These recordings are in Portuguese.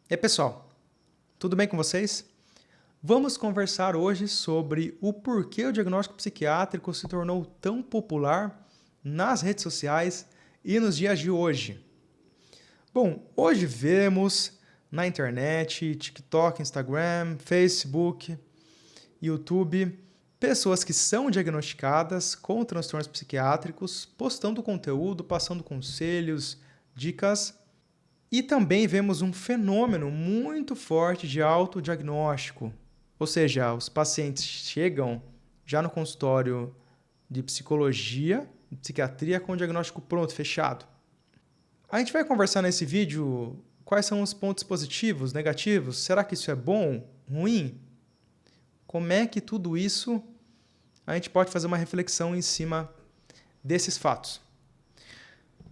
E aí, pessoal, tudo bem com vocês? Vamos conversar hoje sobre o porquê o diagnóstico psiquiátrico se tornou tão popular nas redes sociais e nos dias de hoje. Bom, hoje vemos na internet, TikTok, Instagram, Facebook, YouTube, pessoas que são diagnosticadas com transtornos psiquiátricos, postando conteúdo, passando conselhos, dicas. E também vemos um fenômeno muito forte de autodiagnóstico, ou seja, os pacientes chegam já no consultório de psicologia, de psiquiatria, com o diagnóstico pronto, fechado. A gente vai conversar nesse vídeo quais são os pontos positivos, negativos, será que isso é bom, ruim? Como é que tudo isso a gente pode fazer uma reflexão em cima desses fatos?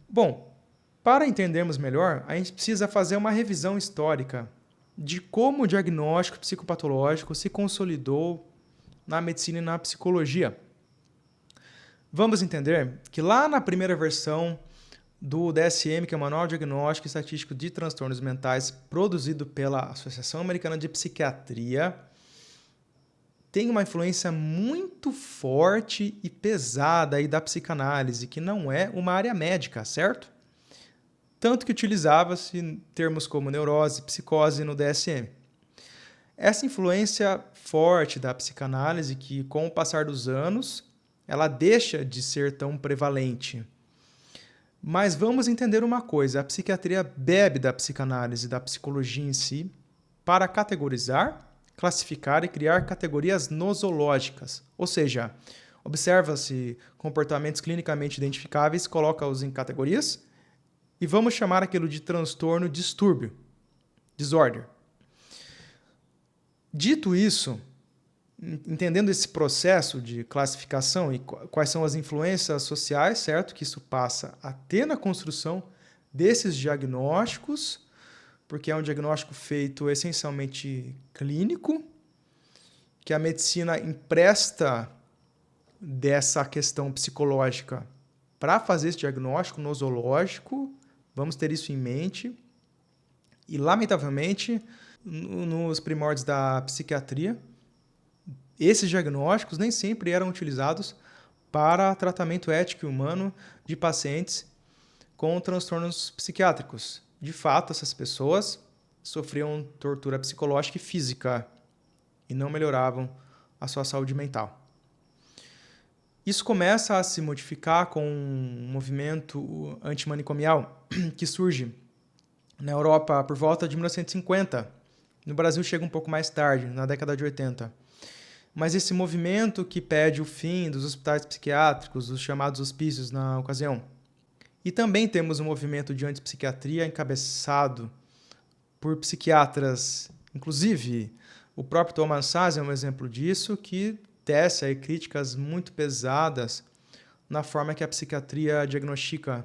Bom, para entendermos melhor, a gente precisa fazer uma revisão histórica de como o diagnóstico psicopatológico se consolidou na medicina e na psicologia. Vamos entender que lá na primeira versão do DSM, que é o Manual Diagnóstico e Estatístico de Transtornos Mentais, produzido pela Associação Americana de Psiquiatria, tem uma influência muito forte e pesada aí da psicanálise, que não é uma área médica, certo? Tanto que utilizava-se termos como neurose, psicose no DSM. Essa influência forte da psicanálise, que com o passar dos anos, ela deixa de ser tão prevalente. Mas vamos entender uma coisa, a psiquiatria bebe da psicanálise, da psicologia em si, para categorizar, classificar e criar categorias nosológicas, ou seja, observa-se comportamentos clinicamente identificáveis, coloca-os em categorias, e vamos chamar aquilo de transtorno distúrbio, disorder. Dito isso, entendendo esse processo de classificação e quais são as influências sociais, certo? Que isso passa a ter na construção desses diagnósticos, porque é um diagnóstico feito essencialmente clínico, que a medicina empresta dessa questão psicológica para fazer esse diagnóstico nosológico. Vamos ter isso em mente. E, lamentavelmente, nos primórdios da psiquiatria, esses diagnósticos nem sempre eram utilizados para tratamento ético e humano de pacientes com transtornos psiquiátricos. De fato, essas pessoas sofriam tortura psicológica e física e não melhoravam a sua saúde mental. Isso começa a se modificar com um movimento antimanicomial que surge na Europa por volta de 1950. No Brasil chega um pouco mais tarde, na década de 80. Mas esse movimento que pede o fim dos hospitais psiquiátricos, os chamados hospícios na ocasião. E também temos um movimento de antipsiquiatria encabeçado por psiquiatras, inclusive o próprio Thomas Szasz é um exemplo disso, que tece aí críticas muito pesadas na forma que a psiquiatria diagnostica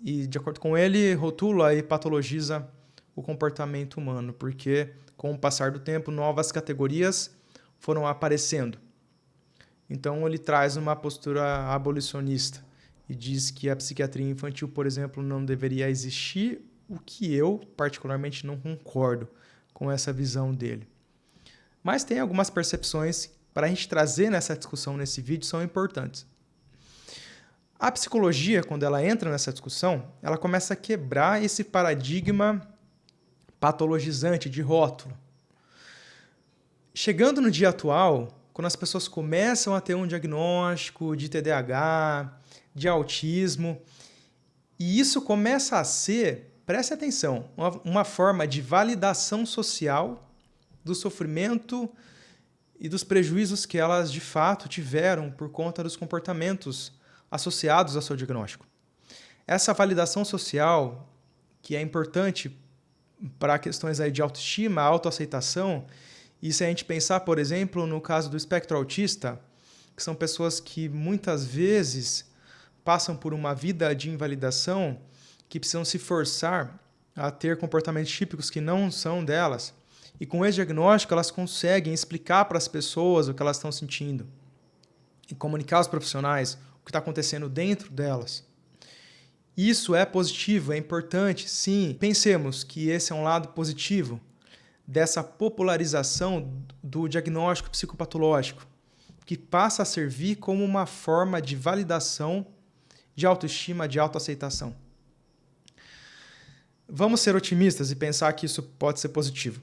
e, de acordo com ele, rotula e patologiza o comportamento humano, porque, com o passar do tempo, novas categorias foram aparecendo. Então, ele traz uma postura abolicionista e diz que a psiquiatria infantil, por exemplo, não deveria existir, o que eu, particularmente, não concordo com essa visão dele. Mas tem algumas percepções para a gente trazer nessa discussão, nesse vídeo, são importantes. A psicologia, quando ela entra nessa discussão, ela começa a quebrar esse paradigma patologizante de rótulo. Chegando no dia atual, quando as pessoas começam a ter um diagnóstico de TDAH, de autismo, e isso começa a ser, preste atenção, uma forma de validação social do sofrimento e dos prejuízos que elas de fato tiveram por conta dos comportamentos associados ao seu diagnóstico. Essa validação social, que é importante para questões aí de autoestima, autoaceitação, e se a gente pensar, por exemplo, no caso do espectro autista, que são pessoas que muitas vezes passam por uma vida de invalidação, que precisam se forçar a ter comportamentos típicos que não são delas, e com esse diagnóstico elas conseguem explicar para as pessoas o que elas estão sentindo e comunicar aos profissionais o que está acontecendo dentro delas. Isso é positivo, é importante, sim. Pensemos que esse é um lado positivo dessa popularização do diagnóstico psicopatológico, que passa a servir como uma forma de validação de autoestima, de autoaceitação. Vamos ser otimistas e pensar que isso pode ser positivo.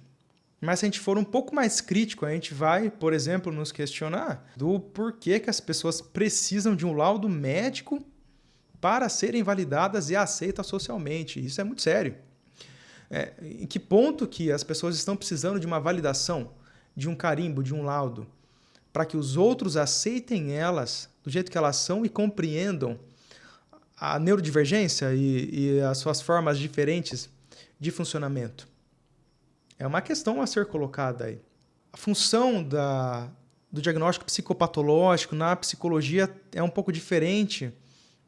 Mas se a gente for um pouco mais crítico, a gente vai, por exemplo, nos questionar do porquê que as pessoas precisam de um laudo médico para serem validadas e aceitas socialmente. Isso é muito sério. Em que ponto que as pessoas estão precisando de uma validação, de um carimbo, de um laudo, para que os outros aceitem elas do jeito que elas são e compreendam a neurodivergência e as suas formas diferentes de funcionamento? É uma questão a ser colocada aí. A função do diagnóstico psicopatológico na psicologia é um pouco diferente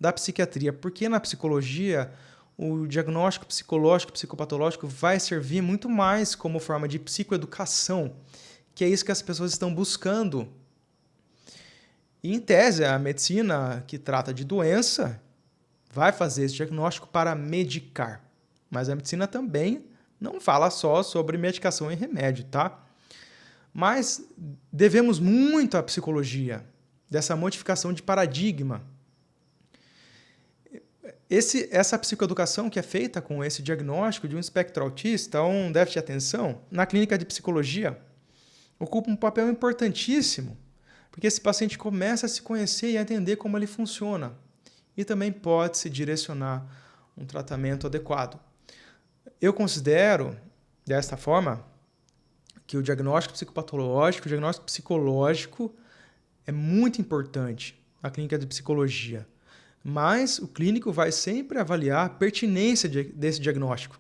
da psiquiatria, porque na psicologia o diagnóstico psicológico, psicopatológico vai servir muito mais como forma de psicoeducação, que é isso que as pessoas estão buscando. E, em tese, a medicina que trata de doença vai fazer esse diagnóstico para medicar. Mas a medicina também não fala só sobre medicação e remédio, tá? Mas devemos muito à psicologia, dessa modificação de paradigma. Essa psicoeducação que é feita com esse diagnóstico de um espectro autista ou um déficit de atenção, na clínica de psicologia, ocupa um papel importantíssimo, porque esse paciente começa a se conhecer e a entender como ele funciona. E também pode-se direcionar um tratamento adequado. Eu considero, desta forma, que o diagnóstico psicopatológico, o diagnóstico psicológico é muito importante na clínica de psicologia. Mas o clínico vai sempre avaliar a pertinência desse diagnóstico,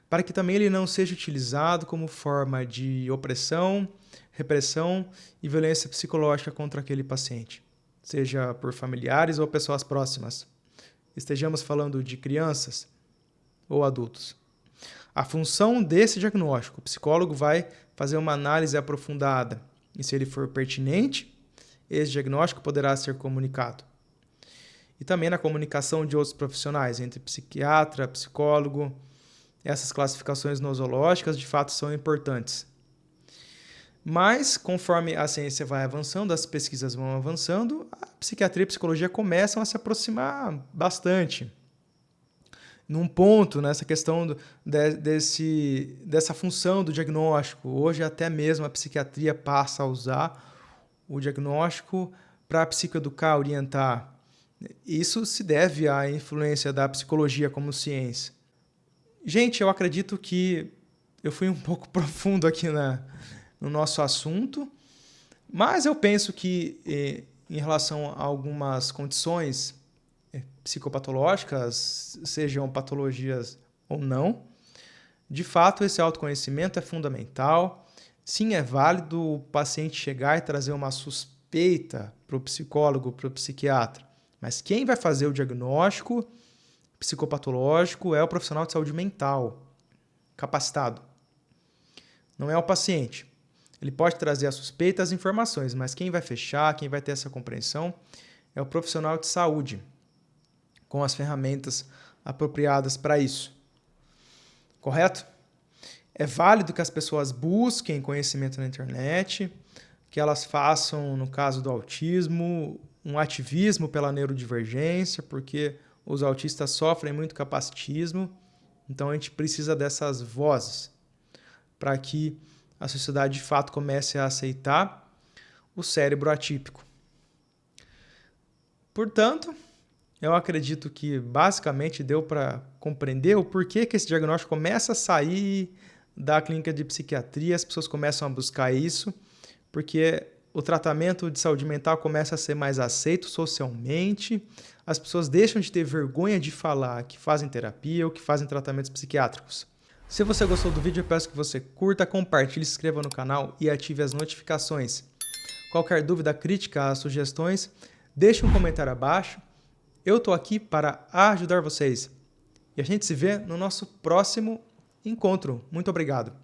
para que também ele não seja utilizado como forma de opressão, repressão e violência psicológica contra aquele paciente, seja por familiares ou pessoas próximas. Estejamos falando de crianças ou adultos. A função desse diagnóstico, o psicólogo vai fazer uma análise aprofundada e, se ele for pertinente, esse diagnóstico poderá ser comunicado. E também na comunicação de outros profissionais, entre psiquiatra, psicólogo. Essas classificações nosológicas, de fato, são importantes. Mas, conforme a ciência vai avançando, as pesquisas vão avançando, a psiquiatria e a psicologia começam a se aproximar bastante. Num ponto, nessa questão dessa função do diagnóstico. Hoje, até mesmo a psiquiatria passa a usar o diagnóstico para psicoeducar, orientar. Isso se deve à influência da psicologia como ciência. Gente, eu acredito que eu fui um pouco profundo aqui no nosso assunto, mas eu penso que, em relação a algumas condições psicopatológicas, sejam patologias ou não, de fato esse autoconhecimento é fundamental. Sim, é válido o paciente chegar e trazer uma suspeita para o psicólogo, para o psiquiatra. Mas quem vai fazer o diagnóstico psicopatológico é o profissional de saúde mental, capacitado. Não é o paciente. Ele pode trazer a suspeita, as informações, mas quem vai fechar, quem vai ter essa compreensão é o profissional de saúde, com as ferramentas apropriadas para isso. Correto? É válido que as pessoas busquem conhecimento na internet, que elas façam, no caso do autismo, um ativismo pela neurodivergência, porque os autistas sofrem muito capacitismo, então a gente precisa dessas vozes para que a sociedade de fato comece a aceitar o cérebro atípico. Portanto, eu acredito que basicamente deu para compreender o porquê que esse diagnóstico começa a sair da clínica de psiquiatria, as pessoas começam a buscar isso, porque o tratamento de saúde mental começa a ser mais aceito socialmente, as pessoas deixam de ter vergonha de falar que fazem terapia ou que fazem tratamentos psiquiátricos. Se você gostou do vídeo, eu peço que você curta, compartilhe, se inscreva no canal e ative as notificações. Qualquer dúvida, crítica, sugestões, deixe um comentário abaixo. Eu estou aqui para ajudar vocês. E a gente se vê no nosso próximo encontro. Muito obrigado.